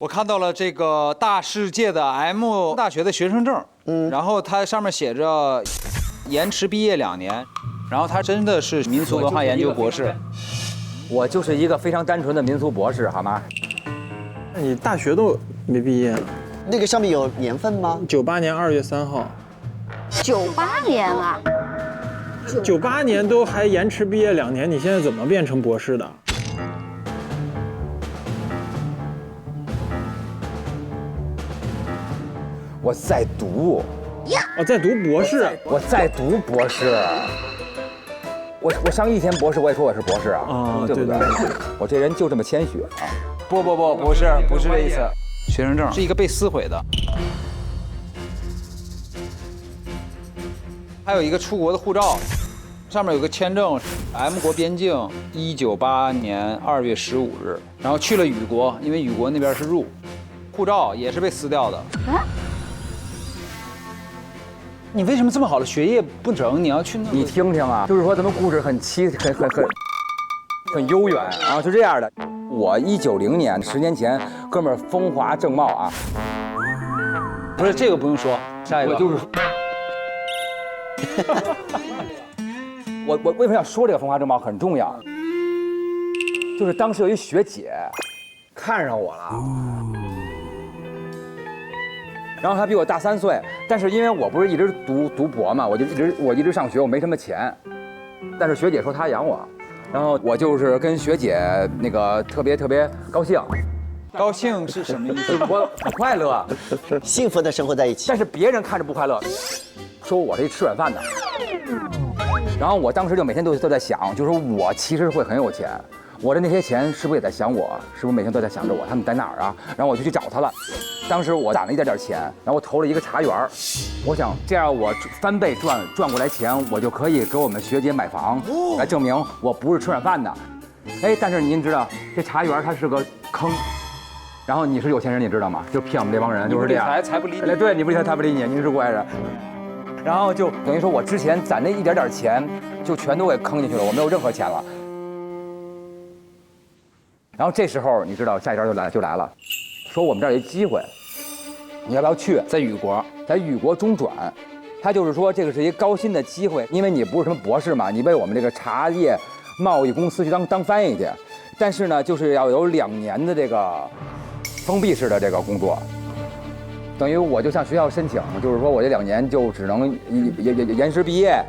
我看到了这个大世界的 M 大学的学生证，然后它上面写着延迟毕业2年，然后他真的是民俗文化研究博士。我就是一个非常单纯的民俗博士，好吗？你大学都没毕业，那个上面有年份吗？98年2月3号。98年啊？98年都还延迟毕业2年，你现在怎么变成博士的？我在读，哦，在读博士。我在读博士。我上1天博士，我也说我是博士啊，对不对？我这人就这么谦虚啊。不是这意思。学生证是一个被撕毁的，还有一个出国的护照，上面有个签证 ，M 国边境，1988年2月15日，然后去了宇国，因为宇国那边是入，护照也是被撕掉的。你为什么这么好的学业不整？你要去那？你听听啊，就是说咱们故事很悠远啊，就这样的。我1990年10年前，哥们儿风华正茂啊。不是这个不用说，下一个我就是。我为什么要说这个风华正茂很重要？就是当时有一学姐看上我了。然后他比我大3岁，但是因为我不是一直读博嘛，我一直上学，我没什么钱，但是学姐说她养我，然后我就是跟学姐那个特别高兴。高兴是什么意思？我快乐，幸福的生活在一起。但是别人看着不快乐，说我是一吃软饭的。然后我当时就每天都在想，就是我其实会很有钱。我的那些钱是不是也在想我？是不是每天都在想着我？他们在哪儿啊？然后我就去找他了。当时我攒了一点钱，然后我投了一个茶园，我想这样我翻倍赚过来钱，我就可以给我们学姐买房，来证明我不是吃软饭的。哎，但是您知道这茶园它是个坑，然后你是有钱人，你知道吗？就骗我们这帮人，就是这样。财不理你。对，你不理财，财不理你，您是坏人。然后就等于说我之前攒那一点钱，就全都给坑进去了，我没有任何钱了。然后这时候你知道下一招就来了，说我们这儿有一机会，你要不要去？在宇国中转，他就是说这个是一个高薪的机会，因为你不是什么博士嘛，你为我们这个茶叶贸易公司去当翻译去，但是呢就是要有2年的这个封闭式的这个工作，等于我就向学校申请，就是说我这2年就只能延迟毕业。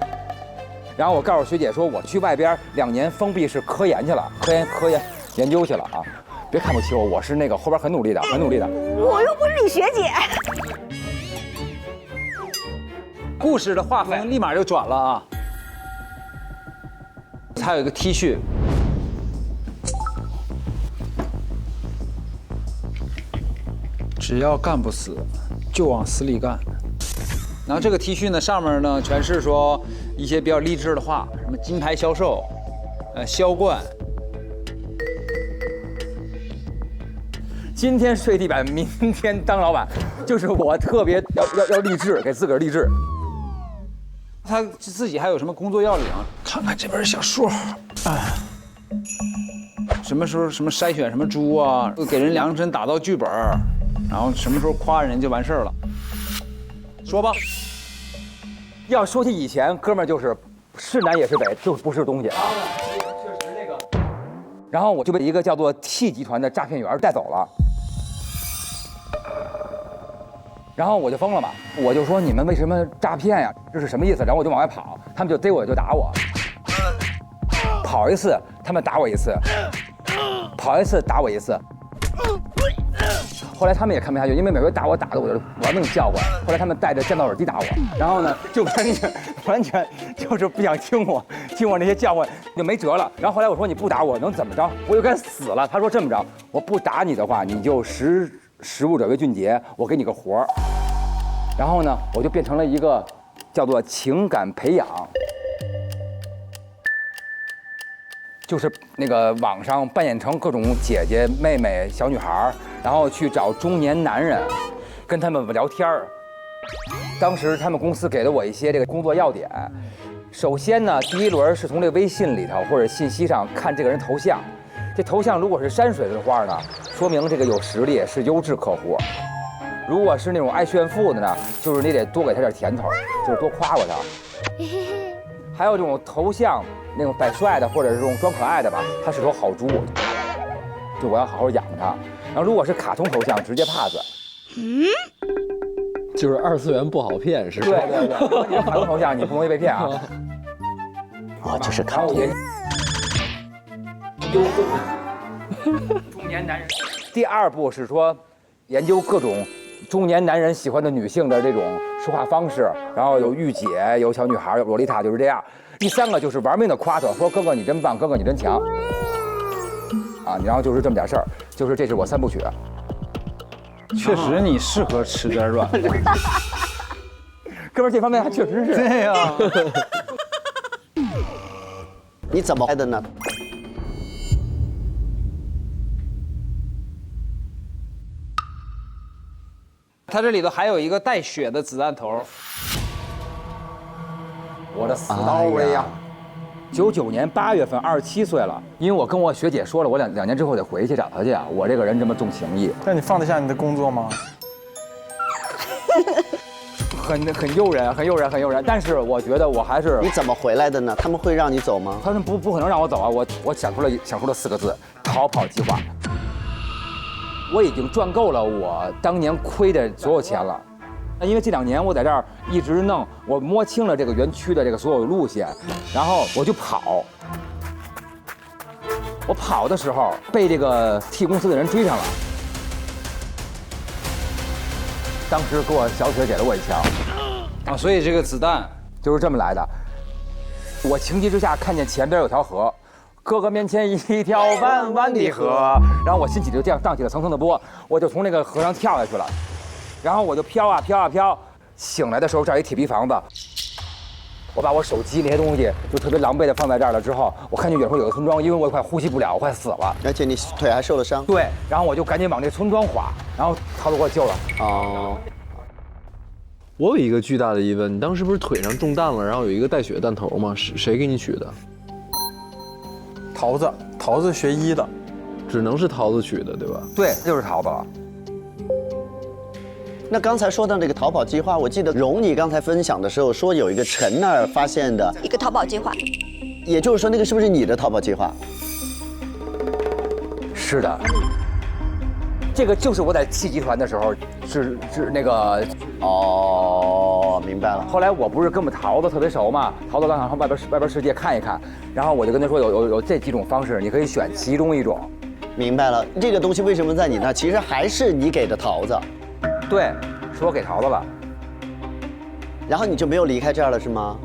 然后我告诉学姐说我去外边2年封闭式科研去了，科研研究去了啊！别看不起我，我是那个后边很努力的。我又不是你学姐。故事的画风立马就转了啊！还有一个 T 恤，只要干不死，就往死里干。然后这个 T 恤呢，上面呢全是说一些比较励志的话，什么金牌销售，销冠。今天睡地板，明天当老板，就是我特别要励志，给自个儿励志。他自己还有什么工作要领？看看这本小书，什么时候什么筛选什么猪啊，给人量身打造剧本，然后什么时候夸人就完事儿了。说吧。要说起以前，哥们儿就是是南也是北，就不是东西。然后我就被一个叫做 T 集团的诈骗员带走了。然后我就疯了嘛，我就说你们为什么诈骗呀？这是什么意思？然后我就往外跑，他们就逮我就打我，跑一次他们打我一次，跑一次打我一次。后来他们也看不下去，因为每回打我打的我就玩命叫唤。后来他们戴着降噪耳机打我，然后呢就完全就是不想听我那些叫唤，就没辙了。然后后来我说你不打我能怎么着？我就该死了。他说这么着，我不打你的话，你就食物者为俊杰，我给你个活儿。然后呢，我就变成了一个叫做情感培养，就是那个网上扮演成各种姐姐、妹妹、小女孩，然后去找中年男人，跟他们聊天儿。当时他们公司给了我一些这个工作要点，首先呢，第一轮是从这个微信里头或者信息上看这个人头像，这头像如果是山水的画呢，说明这个有实力，是优质客户。如果是那种爱炫富的呢，就是你得多给他点甜头，就是多夸夸他。还有这种头像那种摆帅的，或者是这种装可爱的吧，他是头好猪，就我要好好养它。然后如果是卡通头像，直接 pass。就是二次元不好骗，是吧？对对对，如果你是卡通头像，你不容易被骗啊。啊，这是卡通。中年男人。第二步是说，研究各种中年男人喜欢的女性的这种说话方式，然后有御姐，有小女孩，有洛丽塔，就是这样。第三个就是玩命的夸她，说哥哥你真棒，哥哥你真强。啊，然后就是这么点事儿，就是这是我3部曲。确实你适合吃点软的。哥们儿这方面还确实是。对呀。你怎么拍的呢？它这里头还有一个带血的子弹头。我的 story 呀！99年8月份，27岁了。因为我跟我学姐说了，我两年之后得回去找她去啊。我这个人这么重情义，那你放得下你的工作吗？很诱人，很诱人，很诱人。但是我觉得我还是……你怎么回来的呢？他们会让你走吗？他们不可能让我走啊！我想出了4个字：逃跑计划。我已经赚够了我当年亏的所有钱了。因为这2年我在这儿一直弄，我摸清了这个园区的这个所有路线，然后我就跑。我跑的时候被这个 T 公司的人追上了，当时给我小腿给了我一枪。啊，所以这个子弹就是这么来的。我情急之下看见前边有条河，哥哥面前一条弯弯的河，然后我心起就这样荡起了层层的波，我就从那个河上跳下去了。然后我就飘啊飘啊飘，醒来的时候这儿一铁皮房子，我把我手机那些东西就特别狼狈的放在这儿了之后，我看见远处有个村庄，因为我快呼吸不了，我快死了。而且你腿还受了伤。对，然后我就赶紧往那村庄滑，然后涛子给我救了。哦，我有一个巨大的疑问，你当时不是腿上中弹了，然后有一个带血弹头吗？是谁给你取的？桃子学医的，只能是桃子取的，对吧？对，就是桃子了。那刚才说到那个逃跑计划，我记得蓉你刚才分享的时候说有一个陈那儿发现的一个逃跑计划。也就是说那个是不是你的逃跑计划？是的，这个就是我在T集团的时候，是那个。哦，明白了。后来我不是跟我们桃子特别熟嘛，桃子想上外边世界看一看，然后我就跟他说有这几种方式，你可以选其中一种。明白了，这个东西为什么在你那？其实还是你给的桃子。对，是我给桃子了。然后你就没有离开这儿了是吗？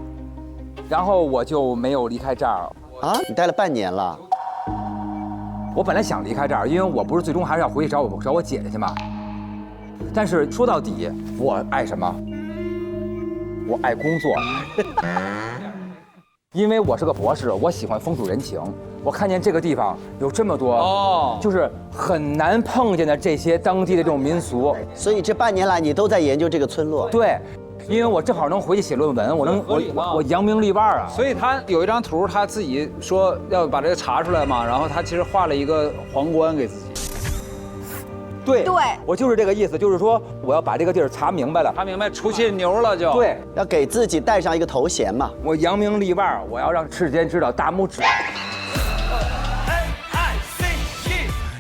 然后我就没有离开这儿。啊，你待了半年了。我本来想离开这儿，因为我不是最终还是要回去找我姐姐去嘛。但是说到底，我爱什么？我爱工作。因为我是个博士，我喜欢风土人情。我看见这个地方有这么多就是很难碰见的这些当地的这种民俗，所以这半年来你都在研究这个村落。对，因为我正好能回去写论文，我扬名立万啊。所以他有一张图，他自己说要把这个查出来嘛，然后他其实画了一个皇冠给自己。对，我就是这个意思，就是说我要把这个地儿查明白了，查明白出去牛了就。对，要给自己带上一个头衔嘛。我扬名立万，我要让世间知道大拇指。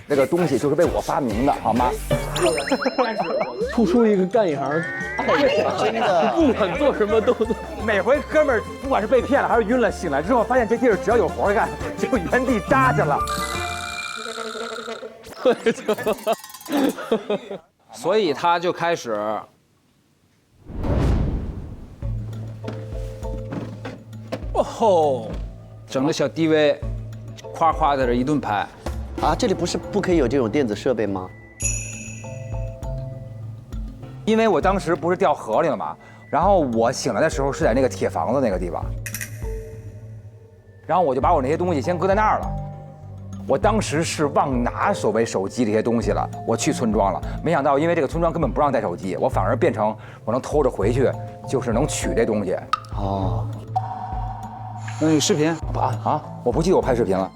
这个东西就是为我发明的，好吗？突出一个干一行，真的，不管做什么都。每回哥们儿不管是被骗了还是晕了，醒来之后发现这地儿只要有活干，就原地扎去了。所以他就开始，哦吼，整个小 DV，夸夸在这一顿拍。啊，这里不是不可以有这种电子设备吗？因为我当时不是掉河里了嘛，然后我醒来的时候是在那个铁房子那个地方，然后我就把我那些东西先搁在那儿了。我当时是忘拿所谓手机这些东西了，我去村庄了，没想到因为这个村庄根本不让带手机，我反而变成我能偷着回去，就是能取这东西。哦，那有视频？我不记得我拍视频了。 ，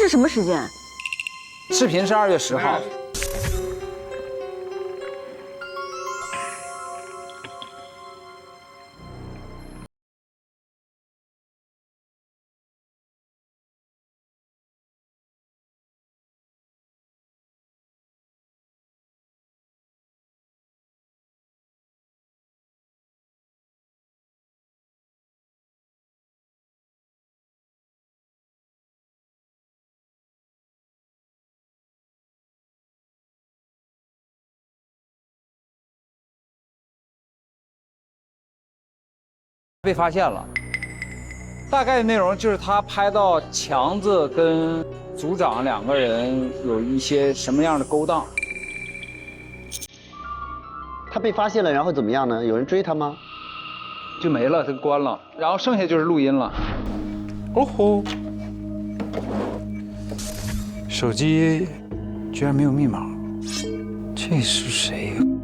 是什么时间？视频是2月10号。被发现了，大概的内容就是他拍到强子跟组长2个人有一些什么样的勾当。他被发现了，然后怎么样呢？有人追他吗？就没了，他关了，然后剩下就是录音了。哦吼，手机居然没有密码，这是谁呀？